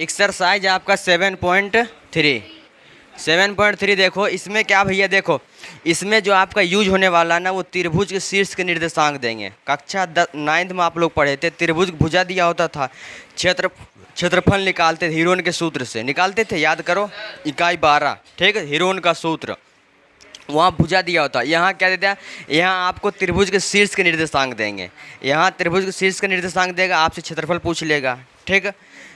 Exercise आपका 7.3 देखो इसमें क्या भैया, देखो इसमें जो आपका यूज होने वाला ना वो त्रिभुज के शीर्ष के निर्देशांक देंगे। कक्षा 9th में आप लोग पढ़े थे, त्रिभुज भुजा दिया होता था, क्षेत्रफल निकालते थे हीरोन के सूत्र से, निकालते थे, याद करो, इकाई 12, ठीक है, हीरोन का सूत्र, वहाँ भुजा दिया होता। यहाँ क्या देता है, यहाँ आपको त्रिभुज के शीर्ष के निर्देशांक देंगे। यहाँ त्रिभुज के शीर्ष के निर्देशांक देगा, आपसे क्षेत्रफल पूछ लेगा, ठीक है,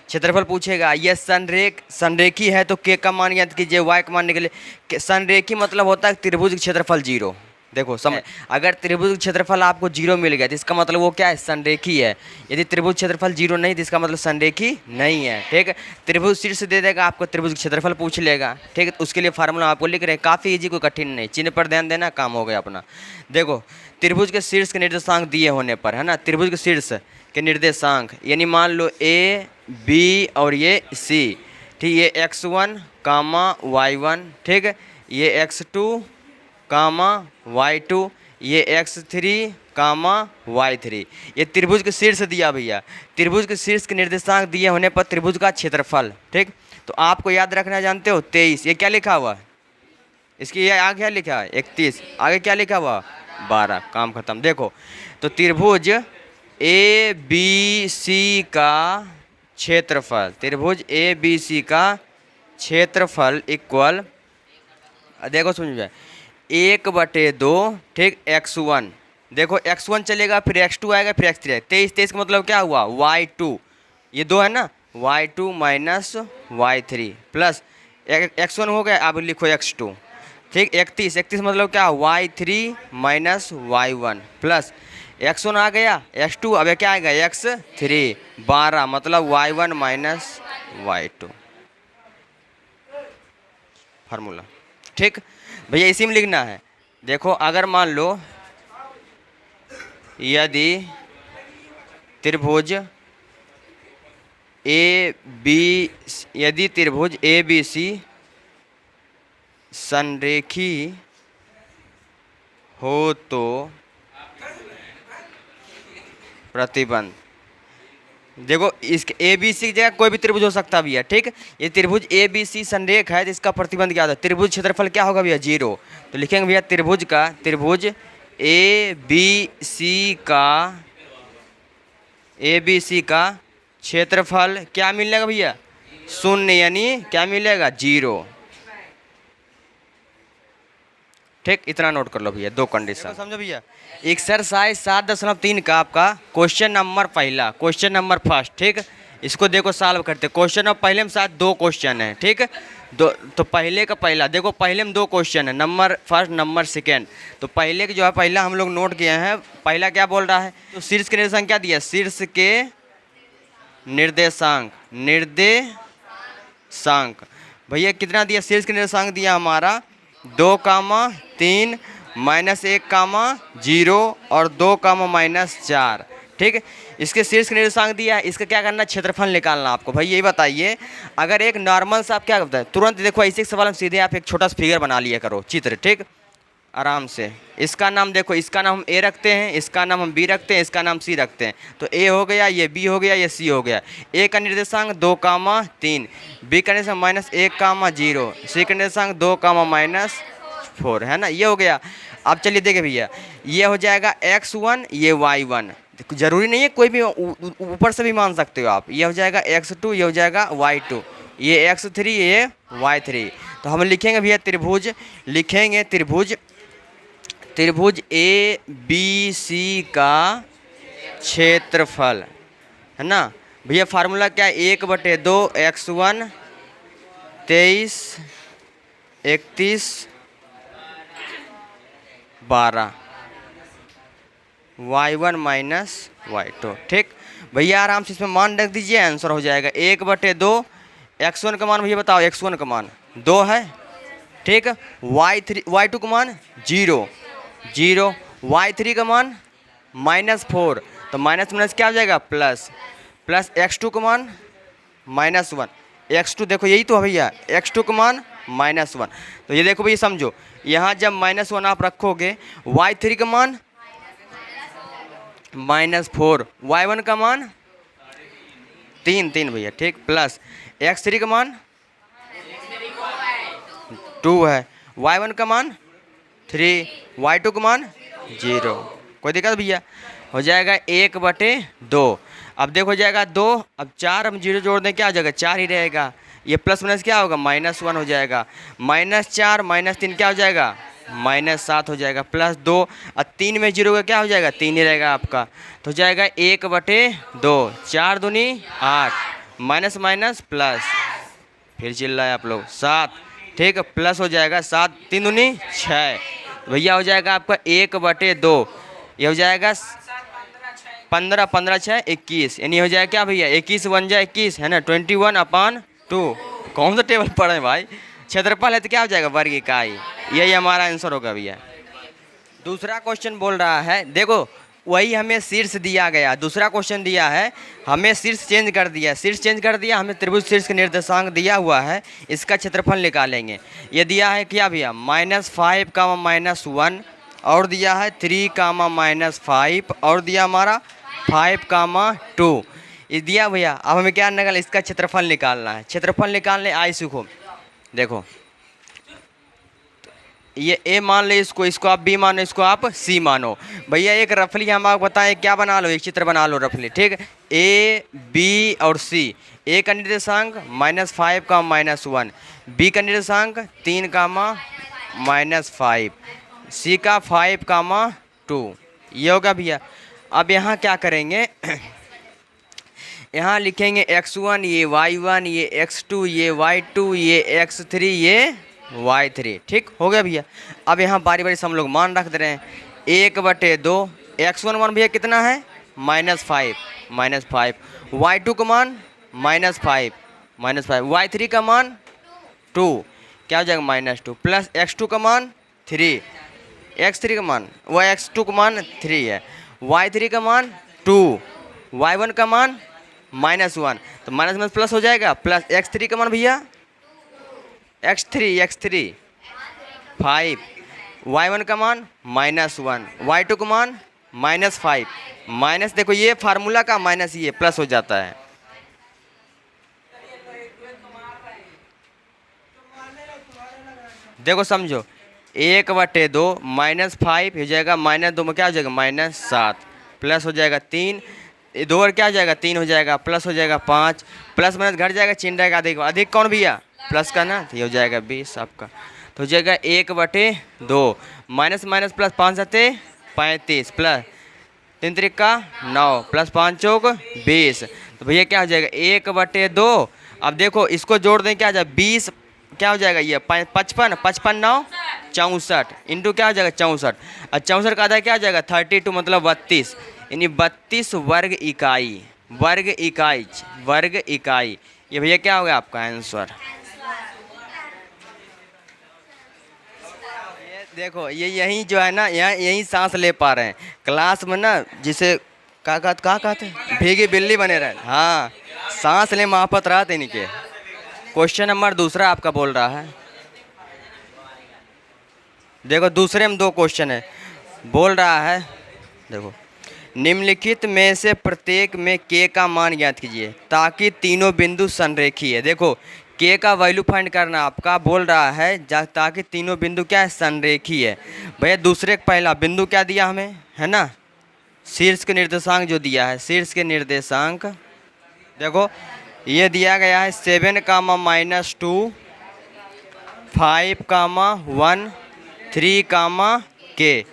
क्षेत्रफल पूछेगा। यह संरेखी है तो के का मान याद कीजिए, वाई का मान निकले। संरेखी मतलब होता है त्रिभुज का क्षेत्रफल 0। देखो समझ, अगर त्रिभुज का क्षेत्रफल आपको 0 मिल गया तो इसका मतलब वो क्या है, संरेखी है। यदि त्रिभुज क्षेत्रफल 0 नहीं तो इसका मतलब संरेखी नहीं है, ठीक है। त्रिभुज शीर्ष दे देगा, आपको त्रिभुज का क्षेत्रफल पूछ लेगा, ठीक है। उसके लिए फार्मूला आपको लिख रहे हैं, काफ़ी इजी, कोई कठिन नहीं, चिन्ह पर ध्यान देना, काम हो गया अपना। देखो त्रिभुज के शीर्ष के निर्देशांक दिए होने पर, है ना, त्रिभुज के शीर्ष के निर्देशांक, यानी मान लो ए बी और ये सी, ठीक, ये x1 कामा y1, ठीक है, ये x2 कामा y2, ये x3 कामा y3, ये त्रिभुज के शीर्ष दिया भैया। त्रिभुज के शीर्ष के निर्देशांक दिए होने पर त्रिभुज का क्षेत्रफल, ठीक, तो आपको याद रखना, जानते हो 23, ये क्या लिखा हुआ, इसकी ये आगे क्या लिखा है 31, आगे क्या लिखा हुआ 12, काम खत्म। देखो तो त्रिभुज ए बी सी का क्षेत्रफल, त्रिभुज ए बी सी का क्षेत्रफल इक्वल, देखो समझ जाए, 1/2, ठीक, x1, देखो x1 चलेगा, फिर x2 आएगा, फिर x3 आएगा, 23 का मतलब क्या हुआ y2, ये 2 है ना, y2 minus y3 plus x1 हो गया, अब लिखो x2, ठीक, 31 मतलब क्या y3 minus y1 plus x1 आ गया, x2, अब क्या आएगा x3, 12 मतलब y1 माइनस y2, फार्मूला, ठीक भैया, इसी में लिखना है। देखो अगर मान लो यदि त्रिभुज ए बी सी संरेखी हो तो प्रतिबंध, देखो इसके ए बी सी की जगह कोई भी त्रिभुज हो सकता भैया, ठीक, ये त्रिभुज ए बी सी संरेख है तो इसका प्रतिबंध क्या होता है, त्रिभुज क्षेत्रफल क्या होगा भैया 0, तो लिखेंगे भैया त्रिभुज ए बी सी का क्षेत्रफल क्या मिलेगा भैया 0, यानी क्या मिलेगा 0, ठीक, इतना नोट कर लो भैया, 2 कंडीशन समझो भैया। एक्सरसाइज 7.3 का आपका क्वेश्चन नंबर पहला, क्वेश्चन नंबर फर्स्ट, ठीक, इसको देखो सॉल्व करते। क्वेश्चन नंबर पहले में साथ 2 क्वेश्चन है, ठीक, तो पहले का पहला देखो, पहले में 2 क्वेश्चन है, नंबर फर्स्ट नंबर सेकेंड, तो पहले के जो है पहला हम लोग नोट किए हैं, पहला क्या बोल रहा है, तो शीर्ष के निर्देशांक क्या दिया, शीर्ष के निर्देशांक भैया कितना दिया, शीर्ष के निर्देशांक दिया हमारा 2,3 -1,0 और 2,-4, ठीक है। इसके शीर्ष का निर्देशांक दिया है, इसका क्या करना, क्षेत्रफल निकालना आपको। भाई यही बताइए, अगर एक नॉर्मल सा आप क्या करते हैं, तुरंत देखो ऐसे एक सवाल में सीधे आप एक छोटा सा फिगर बना लिया करो, चित्र, ठीक, आराम से। इसका नाम देखो, इसका नाम हम ए रखते हैं, इसका नाम हम बी रखते हैं, इसका नाम सी रखते हैं, तो ए हो गया, ये बी हो गया, ये सी हो गया। ए का निर्देशांक 2,3, बी का निर्देशांक -1,0, सी का निर्देशांक 2,-4, है ना, ये हो गया। अब चलिए देखें भैया, ये हो जाएगा x1, ये y1, जरूरी नहीं है कोई भी ऊपर से भी मान सकते हो आप, ये हो जाएगा x2, ये हो जाएगा y2, ये x3, ये y3, तो हम लिखेंगे भैया त्रिभुज ए बी सी का क्षेत्रफल, है ना भैया, फार्मूला क्या है, 1/2 x1 23 31 12 y1 माइनस y2, ठीक भैया, आराम से इसमें मान रख दीजिए, आंसर हो जाएगा 1/2, x1 का मान भैया बताओ, x1 का मान 2 है, ठीक, y2 का मान 0, y3 का मान -4, तो माइनस क्या हो जाएगा प्लस x2 का मान -1, x2 देखो यही तो है भैया, x2 का मान -1, तो ये देखो भैया समझो, यहाँ जब -1 आप रखोगे, y3 का मान -4, y1 का मान तीन तीन भैया, ठीक, प्लस x3 का मान 2 है, y1 का मान 3, y2 का मान 0। कोई दिक्कत भैया? हो जाएगा 1/2। अब देखो हो जाएगा 2, अब 4 हम 0 जोड़ दें क्या हो जाएगा, 4 ही रहेगा। ये प्लस माइनस क्या होगा, -1 हो जाएगा। -4 -3 क्या हो जाएगा, -7 हो जाएगा। +2 और 3 में 0 का क्या हो जाएगा, 3 ही रहेगा आपका। तो हो जाएगा 1/2, 4 दूनी 8, माइनस माइनस प्लस, फिर चिल्ला रहा है आप लोग, 7, ठीक है, प्लस हो जाएगा 7, 3 दूनी 6। भैया हो जाएगा आपका 1/2, ये हो जाएगा 15, 15 6 21, यानी हो जाएगा क्या भैया, 21 1 जा 21 है ना, 21/2। कौन सा टेबल पढ़े हैं भाई, क्षेत्रफल है तो क्या हो जाएगा, वर्ग इकाई। यही हमारा आंसर होगा भैया। दूसरा क्वेश्चन बोल रहा है, देखो वही हमें शीर्ष दिया गया, दूसरा क्वेश्चन दिया है, हमें शीर्ष चेंज कर दिया, शीर्ष चेंज कर दिया, हमें त्रिभुज शीर्ष का निर्देशांक दिया हुआ है, इसका क्षेत्रफल निकालेंगे। ये दिया है क्या भैया, -5, -1, और दिया है 3, -5, और दिया हमारा 5, 2, ये दिया भैया। अब हमें क्या निकालना, इसका क्षेत्रफल निकालना है। क्षेत्रफल निकालने आई सीखो, देखो ये ए मान ले, इसको आप बी मानो, इसको आप सी मानो। भैया एक रफली हम आपको बताएं, क्या बना लो, एक चित्र बना लो रफली, ठीक है। ए बी और सी, ए का निर्देशांक -5, -1, बी का निर्देशांक 3, -5, सी का 5, 2, ये होगा भैया। अब यहाँ क्या करेंगे, यहाँ लिखेंगे x1, ये y1, ये x2, ये y2, ये x3, ये y3, ठीक हो गया भैया। अब यहाँ बारी बारी से हम लोग मान रख दे रहे हैं। 1/2, x1 भैया कितना है, -5, y2 का मान -5, y3 का मान 2, क्या हो जाएगा -2, प्लस x2 का मान 3, x3 का मान, x2 का मान 3 है, y3 का मान 2, y1 का मान -1, तो माइनस में प्लस हो जाएगा, प्लस x3 का मान भैया x3 5, y1 का मान -1, y2 का मान -5, माइनस देखो ये फार्मूला का माइनस ये प्लस हो जाता है। देखो समझो, 1/2 -5 हो जाएगा, -2 में क्या हो जाएगा, -7, प्लस हो जाएगा 3, 2 और क्या हो जाएगा, 3 हो जाएगा, प्लस हो जाएगा 5, प्लस माइनस घट जाएगा, चिन्ह रहेगा अधिक, अधिक कौन भैया, प्लस का ना, तो ये हो जाएगा 20 आपका। तो हो जाएगा 1/2, माइनस माइनस प्लस 5 7 35, प्लस 3 3 का 9, प्लस 5 चौक 20, तो भैया क्या हो जाएगा 1/2। अब देखो इसको जोड़ दें, क्या हो जाएगा 20, क्या हो जाएगा ये 55, 55 9 64, इंटू क्या हो जाएगा 64, और 64 का आधा क्या हो जाएगा 32, मतलब 32, यानी 32 वर्ग इकाई, वर्ग इकाई। ये भैया क्या हो गया आपका आंसर। देखो ये यही जो है ना, यहाँ यही सांस ले पा रहे हैं क्लास में ना, जिसे क्या कहते हैं, भीगी बिल्ली बने रहे, हाँ सांस ले महापत रहा थे इनके। क्वेश्चन नंबर दूसरा आपका बोल रहा है, देखो दूसरे में 2 क्वेश्चन है, बोल रहा है, देखो निम्नलिखित में से प्रत्येक में k का मान ज्ञात कीजिए ताकि तीनों बिंदु संरेखीय है। देखो k का वैल्यू फाइंड करना आपका, बोल रहा है ताकि तीनों बिंदु क्या है, संरेखीय है। भैया दूसरे पहला बिंदु क्या दिया हमें, है ना, शीर्ष के निर्देशांक जो दिया है, शीर्ष के निर्देशांक देखो ये दिया गया है 7, -2, 5, 1, 3, k।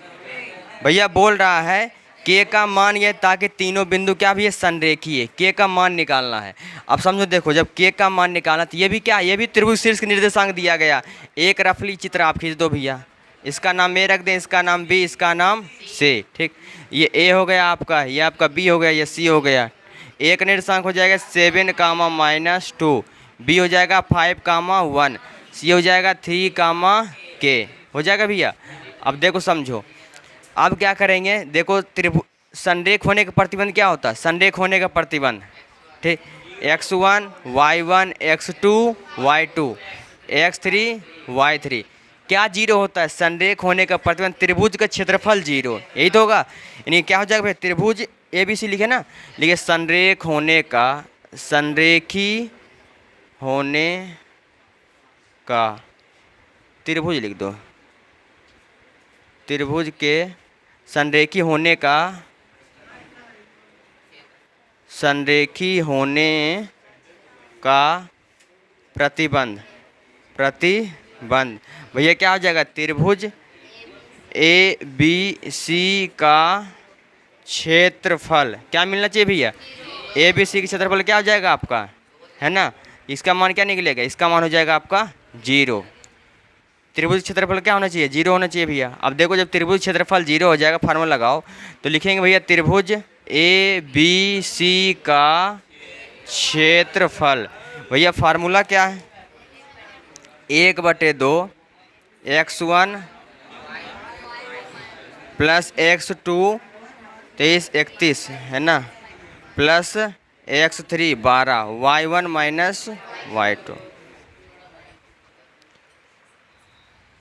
भैया बोल रहा है k का मान ये ताकि तीनों बिंदु क्या भी है, संरेखीय, k का मान निकालना है। अब समझो देखो, जब k का मान निकालना तो ये भी क्या, ये भी त्रिभुज शीर्ष के निर्देशांक दिया गया। एक रफली चित्र आप खींच दो भैया, इसका नाम ए रख दें, इसका नाम बी, इसका नाम सी, ठीक। ये ए हो गया आपका, ये आपका बी हो गया, ये सी हो गया। ए का निर्देशांक हो जाएगा 7, -2, बी हो जाएगा 5, 1, सी हो जाएगा 3, k हो जाएगा भैया। अब देखो समझो, अब क्या करेंगे, देखो त्रिभुज संरेख होने का प्रतिबंध क्या होता है, संरेख होने का प्रतिबंध, ठीक, x1 y1 x2 y2 x3 y3 क्या 0 होता है, संरेख होने का प्रतिबंध, त्रिभुज का क्षेत्रफल 0, यही तो होगा। यानी क्या हो जाएगा भाई, त्रिभुज ABC लिखे ना, लिखे संरेख होने का संरेखी होने का, त्रिभुज लिख दो, त्रिभुज के संरेखी होने का, संरेखी होने का प्रतिबंध, प्रतिबंध भैया क्या हो जाएगा, त्रिभुज ए बी सी का क्षेत्रफल क्या मिलना चाहिए भैया, ए बी सी का क्षेत्रफल क्या हो जाएगा आपका, है ना, इसका मान क्या निकलेगा, इसका मान हो जाएगा आपका 0। त्रिभुज क्षेत्रफल क्या होना चाहिए, 0 होना चाहिए भैया। अब देखो जब त्रिभुज क्षेत्रफल 0 हो जाएगा, फार्मूला लगाओ, तो लिखेंगे भैया त्रिभुज ए बी सी का क्षेत्रफल, भैया फार्मूला क्या है, 1/2 x1 प्लस x2 23 31 है ना, plus x3 12 y1 minus y2।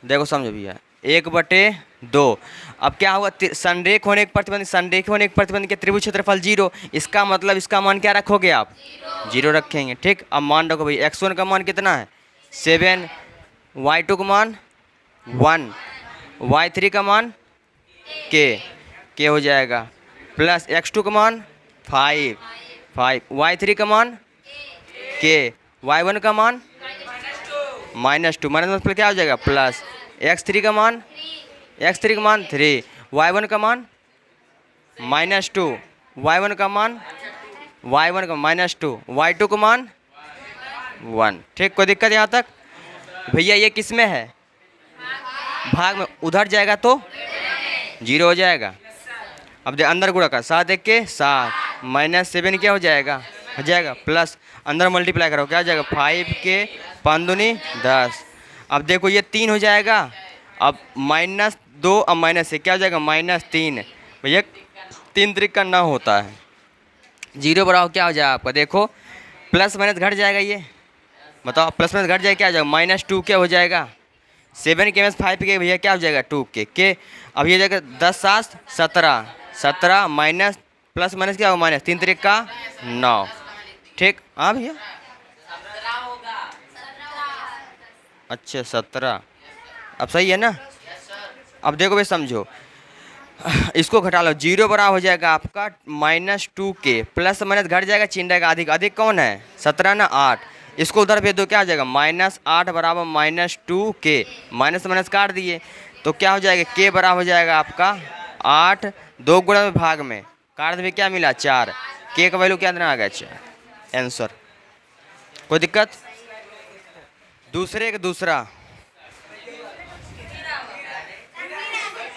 देखो समझो भैया 1/2। अब क्या होगा, संरेख होने के प्रतिबंध, संरेख होने के प्रतिबंध के त्रिभुज क्षेत्रफल 0, इसका मतलब इसका मान क्या रखोगे आप, 0 रखेंगे। ठीक, अब मान रखो भाई x1 का मान कितना है 7, y2 का मान 1, y3 का मान k हो जाएगा, प्लस x2 का मान 5, y3 का मान k, y1 का मान -2, मतलब क्या हो जाएगा प्लस, x3 का मान 3, y1 का मान -2, y1 का मान -2, y2 का मान 1। ठीक, कोई दिक्कत यहाँ तक भैया, ये किस में है, भाग में, उधर जाएगा तो 0 हो जाएगा। अब दे अंदर गुणा का 7 1 के 7 -7 क्या हो जाएगा, प्लस अंदर मल्टीप्लाई करो क्या हो जाएगा 5 के 5 दूनी 10। अब देखो ये 3 हो जाएगा, अब -2 अब माइनस से क्या हो जाएगा -3, भैया 3 त्रिक ना होता है, 0 बराबर क्या हो जाएगा आपका, देखो प्लस माइनस घट जाएगा, ये बताओ प्लस माइनस घट जाएगा क्या हो जाएगा -2 क्या हो जाएगा, 7 के -5 के भैया क्या हो जाएगा 2 के। अब ये जाएगा 10 7 17 माइनस प्लस माइनस क्या होगा -3 त्रिक का 9। ठीक, हाँ भैया, अच्छा 17, अब सही है ना। अब देखो भाई समझो, इसको घटा लो, 0 बराबर हो जाएगा आपका -2 के, प्लस माइनस घट जाएगा, चिन्ह रहेगा अधिक, अधिक कौन है 17 ना 8, इसको उधर भेज दो क्या आ जाएगा -8 बराबर -2 के, माइनस माइनस काट दिए तो क्या हो जाएगा के बराबर हो जाएगा आपका 8, 2 गुणा में भाग में काट भी क्या मिला 4, के का वैल्यू क्या देना आ गया 4 आंसर। कोई दिक्कत, दूसरे का दूसरा,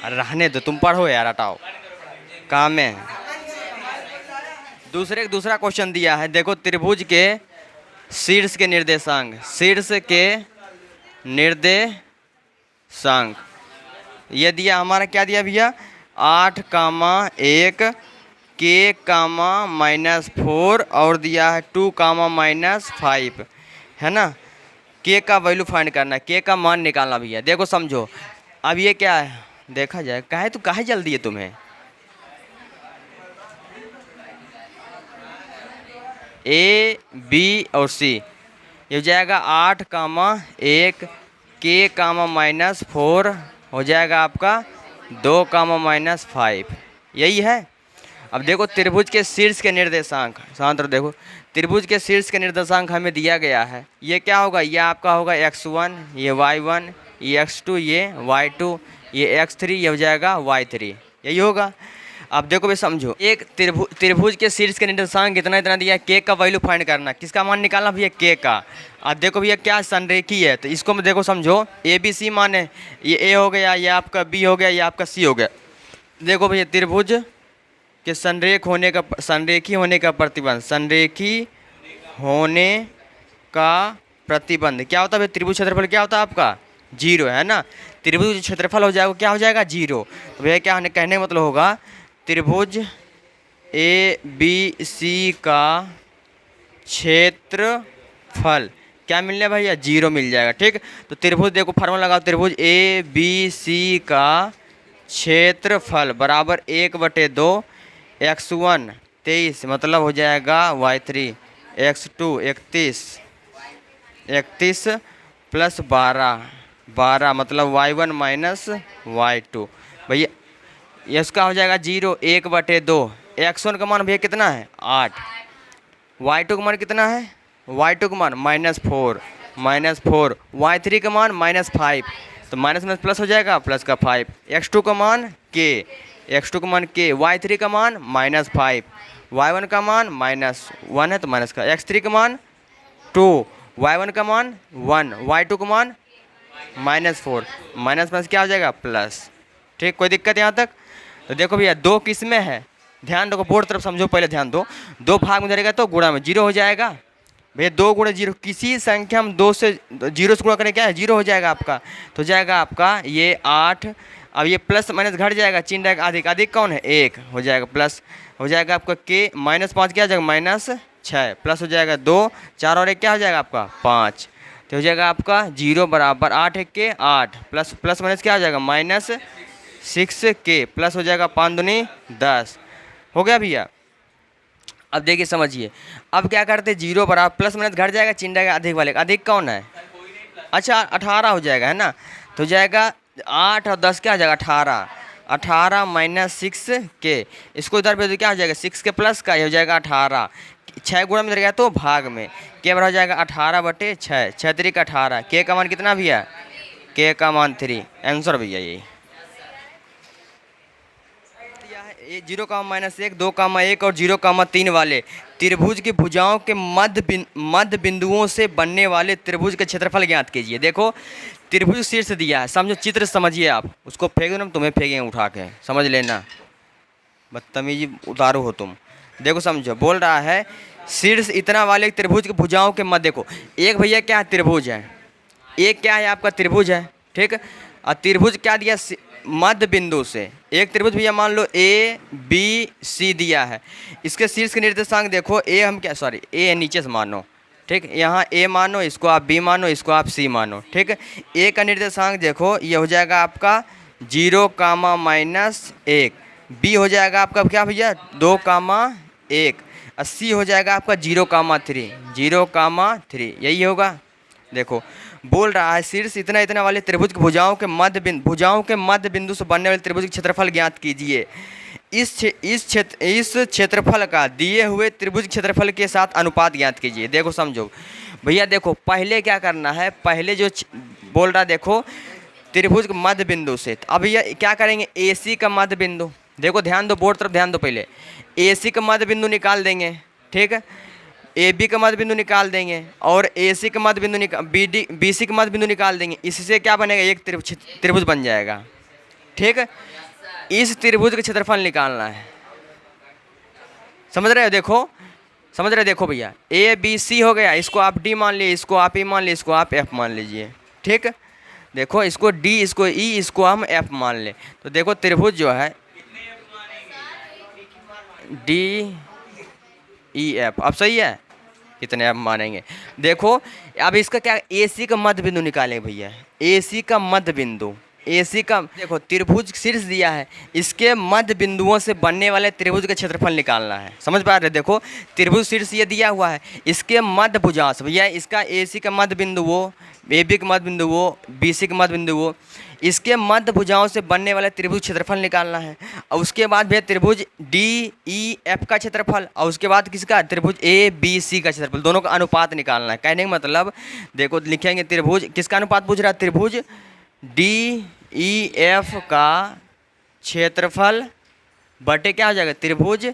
रहने दो तुम पढ़ो यार, हटाओ काम में। दूसरे का दूसरा क्वेश्चन दिया है, देखो त्रिभुज के शीर्ष के निर्देशांक, शीर्ष के निर्देशांक ये दिया हमारा, क्या दिया भैया 8, 1 के -4 और दिया है 2, -5 है ना। के का वैल्यू फाइंड करना है, के का मान निकालना भैया। देखो समझो, अब ये क्या है देखा जाए, काहे तो काहे जल्दी है तुम्हें, ए बी और सी ये हो जाएगा 8, 1 के -4 हो जाएगा आपका 2, -5 यही है। अब देखो त्रिभुज के शीर्ष के निर्देशांक, शांत रहो, देखो त्रिभुज के शीर्ष के निर्देशांक हमें दिया गया है, ये क्या होगा, ये आपका होगा x1, ये y1, ये x2, ये y2, ये x3, ये हो जाएगा y3, यही होगा। अब देखो भाई समझो, एक त्रिभुज के शीर्ष के निर्देशांक इतना इतना दिया, के का वैल्यू फाइंड करना, किसका मान निकालना भैया के का। अब देखो भैया क्या संरेखी है, तो इसको देखो समझो ए बी सी मान है, ये ए हो गया, ये आपका बी हो गया, ये आपका सी हो गया। देखो भैया त्रिभुज के संरेखी होने का प्रतिबंध, संरेखी होने का प्रतिबंध क्या होता है, त्रिभुज क्षेत्रफल क्या होता है आपका 0 है ना, त्रिभुज क्षेत्रफल हो जाएगा क्या हो जाएगा 0। तो भैया क्या कहने का मतलब होगा, त्रिभुज ए बी सी का क्षेत्रफल क्या मिलने भैया 0 मिल जाएगा। ठीक, तो त्रिभुज देखो फार्मूला लगाओ, त्रिभुज ए बी सी का क्षेत्रफल बराबर 1/2 x1 23 मतलब हो जाएगा y3 x2 31, 31 प्लस 12, 12 मतलब y1 माइनस y2। भैया ये इसका हो जाएगा 0, 1/2। x1 का मान भैया कितना है 8, y2 का मान कितना है, y2 का मान -4, -4, y3 का मान -5, तो माइनस में प्लस हो जाएगा, प्लस का 5, x2 का मान k, x2 का मान k, y3 का मान -5, y1 का मान -1 है तो माइनस का, x3 का मान 2, y1 का मान 1, y2 का मान -4, माइनस क्या हो जाएगा प्लस। ठीक, कोई दिक्कत यहाँ तक? तो देखो भैया दो किस में है, ध्यान रखो, बोर्ड तरफ समझो, पहले ध्यान दो। दो भाग में धरेगा तो गुणा में 0 हो जाएगा। भैया 2 गुणा 0, किसी संख्या हम 2 से 0 से गुणा करें क्या है 0 हो जाएगा आपका, तो हो जाएगा आपका ये 8। अब ये प्लस माइनस घट जाएगा, चिन्ह रहेगा अधिक, अधिक कौन है 1 हो जाएगा, प्लस हो जाएगा आपका के -5 क्या हो जाएगा -6, प्लस हो जाएगा 2, 4 और 1 क्या हो जाएगा आपका 5, तो हो जाएगा आपका 0 बराबर 8 1 के 8, प्लस प्लस माइनस क्या हो जाएगा -6 के, प्लस हो जाएगा 5 दूनी 10, हो गया भैया। अब देखिए समझिए, अब क्या करते 0 बराबर प्लस माइनस घट जाएगा, चिन्ह रहेगा अधिक वाले, अधिक कौन है, अच्छा 18 हो जाएगा है ना, तो हो जाएगा 8 और 10 क्या हो जाएगा 18, 18 -6 के, इसको इधर भेज दो क्या हो जाएगा 6 के प्लस का, ये हो जाएगा 18, 6 गुणा में इधर गया तो भाग में, के बराबर हो जाएगा 18/6, 6 3 18, के का मान कितना भैया, के का मान 3, आंसर भैया यही। 0, -1, 2, 1 और 0, 3 वाले त्रिभुज की भुजाओं के मध्य बिंदुओं से बनने वाले त्रिभुज के क्षेत्रफल ज्ञात कीजिए। देखो त्रिभुज शीर्ष दिया है, समझो, चित्र समझिए आप, उसको फेंक दो ना, तुम्हें फेंकेंगे उठा के, समझ लेना, बदतमीजी उतारो हो तुम। देखो समझो, बोल रहा है शीर्ष इतना वाले त्रिभुज की भुजाओं के मध्य, देखो एक भैया क्या है त्रिभुज है, एक क्या है आपका त्रिभुज है, ठीक, और त्रिभुज क्या दिया मध्य बिंदु से, एक त्रिभुज भैया मान लो ए बी सी दिया है, इसके शीर्ष के निर्देशांक देखो, ए हम क्या सॉरी ए नीचे से मानो, ठीक, यहाँ ए मानो, इसको आप बी मानो, इसको आप सी मानो, ठीक। ए का निर्देशांक देखो ये हो जाएगा आपका 0, -1, बी हो जाएगा आपका क्या भैया 2, 1, और सी हो जाएगा आपका 0, 3, 0, 3, यही होगा। देखो बोल रहा है शीर्ष इतना इतना वाले त्रिभुज की भुजाओं के मध्य बिंदु से बनने वाले त्रिभुज के क्षेत्रफल ज्ञात कीजिए। इस क्षेत्रफल का दिए हुए त्रिभुज क्षेत्रफल के साथ अनुपात ज्ञात कीजिए। देखो समझो भैया, देखो पहले क्या करना है, पहले जो बोल रहा है देखो त्रिभुज के मध्य बिंदु से, तो अब भैया क्या करेंगे AC का मध्य बिंदु, देखो ध्यान दो, बोर्ड तरफ ध्यान दो, पहले AC का मध्य बिंदु निकाल देंगे, ठीक है, AB का मध्य बिंदु निकाल देंगे और AC का मध्य बिंदु BC का मध्य बिंदु निकाल देंगे, इससे क्या बनेगा एक त्रिभुज बन जाएगा, ठीक है। इस त्रिभुज का क्षेत्रफल निकालना है, समझ रहे हो, देखो समझ रहे हो, देखो भैया ABC हो गया, इसको आप D मान लीजिए, इसको आप E मान लीजिए, इसको आप F मान लीजिए, ठीक। देखो इसको D, इसको E, इसको हम F मान ले, तो देखो त्रिभुज जो है DEF, अब सही है, कितने आप मानेंगे। देखो अब इसका क्या AC का मध्य बिंदु निकालेंगे भैया, AC का मध्य बिंदु, AC का देखो त्रिभुज शीर्ष दिया है, इसके मध्य बिंदुओं से बनने वाले त्रिभुज का क्षेत्रफल निकालना है, समझ पा रहे। देखो त्रिभुज शीर्ष ये दिया हुआ है, इसके मध्य भुजाओं से भैया इसका AC का मध्य बिंदु वो, AB का मध्य बिंदु वो, BC का मध्य बिंदु वो, इसके मध्य भुजाओं से बनने वाले त्रिभुज क्षेत्रफल निकालना है। और उसके बाद भैया त्रिभुज DEF का क्षेत्रफल, और उसके बाद किसका त्रिभुज ABC का क्षेत्रफल, दोनों का अनुपात निकालना है। कहने का मतलब देखो लिखेंगे त्रिभुज किसका अनुपात पूछ रहा है, त्रिभुज DEF का क्षेत्रफल बटे क्या हो जाएगा त्रिभुज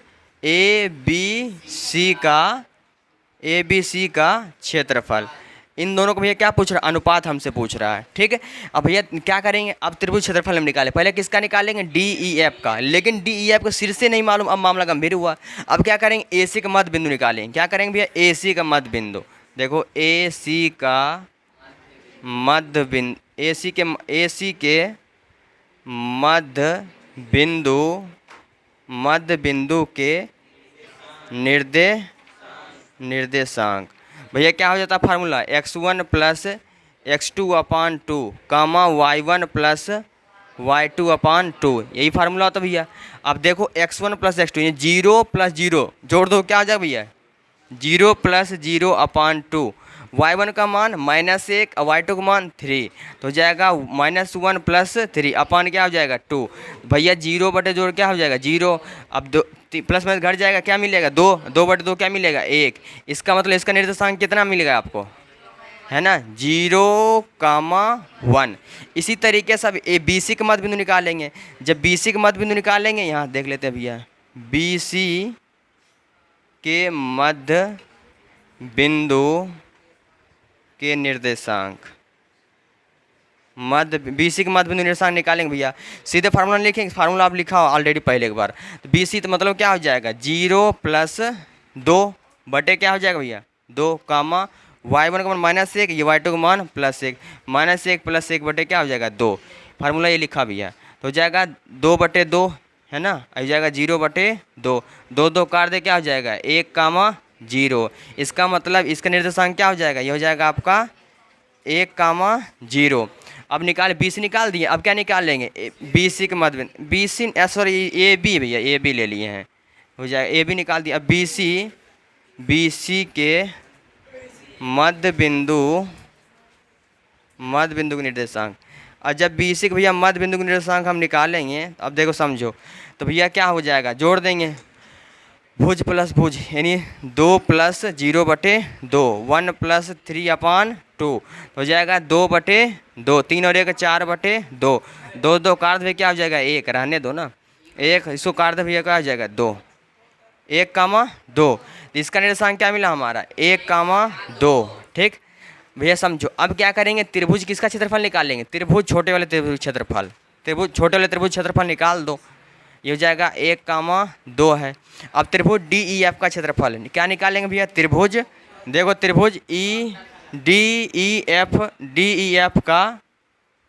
ABC का क्षेत्रफल। इन दोनों को भैया क्या पूछ रहा है, अनुपात हमसे पूछ रहा है, ठीक है। अब भैया क्या करेंगे, अब त्रिभुज क्षेत्रफल हम निकालें, पहले किसका निकालेंगे DEF का, लेकिन DEF का शीर्ष से नहीं मालूम, अब मामला गंभीर हुआ। अब क्या करेंगे AC का मध्य बिंदु निकालेंगे, क्या करेंगे भैया AC का मध्य बिंदु, देखो AC का मध्य बिंदु, AC के मध्य बिंदु के निर्देशांक भैया क्या हो जाता है फार्मूला, x1 + x2/2 कामा y1 + y2/2, यही फार्मूला होता है भैया। अब देखो x1 + x2 0 + 0 जोड़ दो क्या आ जाएगा भैया zero plus zero upon two, y1 का मान -1 और y2 का मान 3, तो हो जाएगा -1 प्लस 3 अपान क्या हो जाएगा 2। भैया जीरो बटे जोड़ क्या हो जाएगा 0, अब दो प्लस में घट जाएगा, क्या मिलेगा 2, 2 बटे 2 क्या मिलेगा 1। इसका मतलब इसका निर्देशांक कितना मिलेगा आपको, है ना 0,1। इसी तरीके से अब BC का मध्य बिंदु निकालेंगे। जब BC का मध्य बिंदु निकालेंगे, यहाँ देख लेते हैं भैया, BC के मध्य बिंदु के निर्देशांक, BC के मध्य बिंदु निर्देशांक निकालेंगे भैया। सीधे फार्मूला लिखेंगे, फार्मूला आप लिखा हो ऑलरेडी पहले एक बार। तो BC तो मतलब क्या हो जाएगा 0 प्लस 2 बटे क्या हो जाएगा भैया 2 कामा y1 का मान -1, ये y2 का मान +1, -1 + 1 बटे क्या हो जाएगा 2। फार्मूला ये लिखा भैया, तो हो जाएगा 2 बटे 2, है ना, आ जाएगा 0 बटे 2, 2 2 काट दे क्या हो जाएगा 1 कामा 0। इसका मतलब इसका निर्देशांक क्या हो जाएगा, ये हो जाएगा आपका 1 कामा 0। अब निकाल BC निकाल दिए, अब क्या निकाल लेंगे BC के मध्य बिंदु, BC सॉरी AB भैया, AB ले लिए हैं, हो जाएगा AB निकाल दिया। अब BC के मध्य बिंदु के निर्देशांक, और जब BC के भैया मध्य बिंदु के निर्देशांक हम निकालेंगे, अब देखो समझो, तो भैया क्या हो जाएगा जोड़ देंगे भुज प्लस भुज, यानी 2 प्लस 0 बटे 2, 1 प्लस 3 अपान 2, हो जाएगा 2 बटे 2, 3 और 1 4 बटे 2, 2 2 काट दे क्या हो जाएगा 1, रहने दो ना 1, इसको काट दे भैया क्या हो जाएगा 2, 1 कामा 2। इसका निर्देशांक क्या मिला हमारा 1 कामा 2। ठीक भैया समझो, अब क्या करेंगे त्रिभुज किसका क्षेत्रफल निकालेंगे, त्रिभुज छोटे वाले त्रिभुज क्षेत्रफल, त्रिभुज छोटे वाले त्रिभुज क्षेत्रफल निकाल दो, ये हो जाएगा 1 कामा 2 है। अब त्रिभुज DEF का क्षेत्रफल क्या निकालेंगे भैया, त्रिभुज देखो त्रिभुज DEF का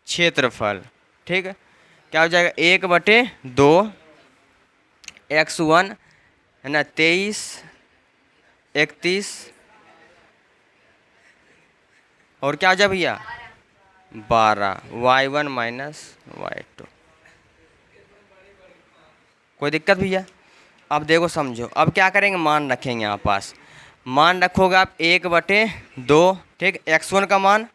क्षेत्रफल, ठीक है, क्या हो जाएगा 1 बटे 2 x1, है ना 23 31, और क्या हो जाए भैया 12, y1 माइनस y2। कोई दिक्कत भैया। अब देखो समझो, अब क्या करेंगे मान रखेंगे यहाँ पास, मान रखोगे आप 1 बटे 2, ठीक, x1 का मान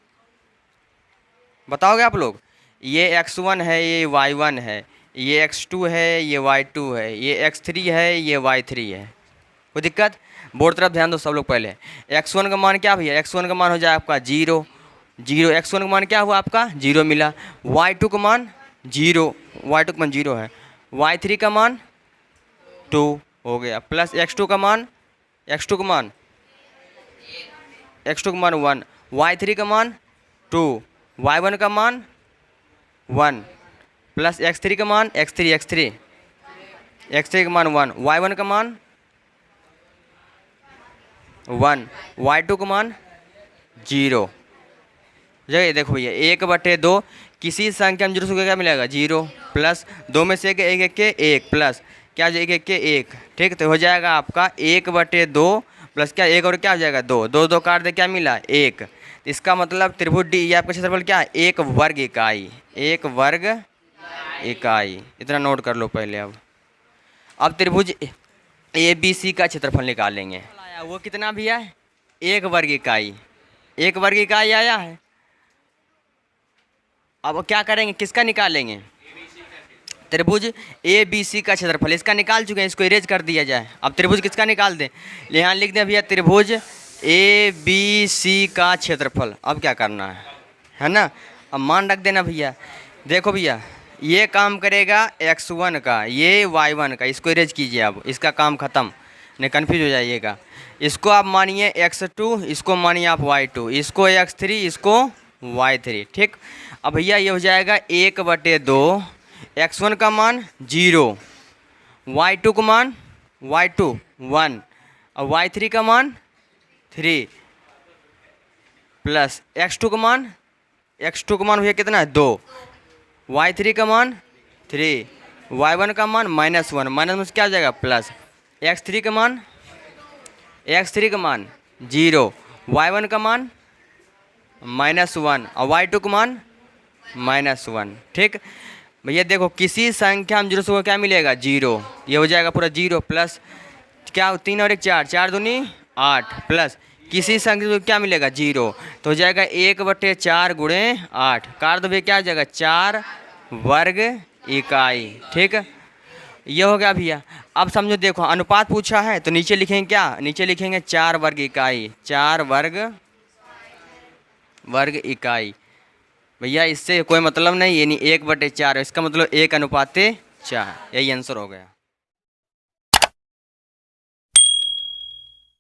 बताओगे आप लोग, ये x1 है, ये y1 है, ये x2 है, ये y2 है, ये x3 है, ये y3 है। कोई दिक्कत, बोर्ड तरफ ध्यान दो सब लोग। पहले x1 का मान क्या भैया, x1 का मान हो जाए आपका 0 0, x1 का मान क्या हुआ आपका 0 मिला, y2 का मान 0, y2 का मान 0 है, y3 का मान 2 हो गया, प्लस x2 का मान 1, y3 का मान 2, y1 का मान 1, प्लस x3 का मान x3 का मान 1, y1 का मान 1, y2 का मान 0। जगह देखो भैया 1 बटे 2, किसी संख्या में 0 से क्या मिलेगा 0, प्लस 2 में से 1 1 के 1, प्लस क्या 1 1 के 1, ठीक, तो हो जाएगा आपका 1 बटे 2 प्लस क्या 1 और क्या हो जाएगा 2, 2 2 काट दे क्या मिला 1। इसका मतलब त्रिभुज DEF का क्षेत्रफल क्या है 1 वर्ग इकाई, 1 वर्ग इकाई, इतना नोट कर लो पहले। अब त्रिभुज ABC का क्षेत्रफल निकालेंगे, वो कितना भैया है 1 वर्ग इकाई, 1 वर्ग इकाई आया है। अब क्या करेंगे किसका निकालेंगे, त्रिभुज ABC का क्षेत्रफल, इसका निकाल चुके हैं, इसको इरेज कर दिया जाए। अब त्रिभुज किसका निकाल दें, यहाँ लिख दें भैया त्रिभुज ABC का क्षेत्रफल। अब क्या करना है ना, अब मान रख देना भैया। देखो भैया ये काम करेगा x1 का, ये y1 का, इसको इरेज कीजिए। अब इसका काम ख़त्म, नहीं कन्फ्यूज हो जाइएगा। इसको आप मानिए x2, इसको मानिए आप y2, इसको x3, इसको y3, ठीक। अब भैया ये हो जाएगा 1 बटे 2, x1 का मान 0, y2 का मान 1 और y3 का मान 3, प्लस x2 का मान भैया कितना है 2, y3 का मान 3, y1 का मान -1, माइनस में क्या हो जाएगा प्लस, x3 का मान 0, y1 का मान -1 और y2 का मान -1, ठीक भैया। देखो किसी संख्या में 0 से क्या मिलेगा 0, ये हो जाएगा पूरा 0, प्लस क्या 3 और 1 4, 4 दूनी 8 प्लस किसी संख्या को क्या मिलेगा 0, तो हो जाएगा 1/4 गुणे 8, काट दो भैया क्या हो जाएगा 4 वर्ग इकाई। ठीक है, ये हो गया भैया। अब समझो देखो अनुपात पूछा है तो नीचे लिखेंगे क्या, नीचे लिखेंगे 4 वर्ग इकाई, 4 वर्ग इकाई। भैया इससे कोई मतलब नहीं, ये नहीं 1/4, इसका मतलब 1:4, यही आंसर हो गया।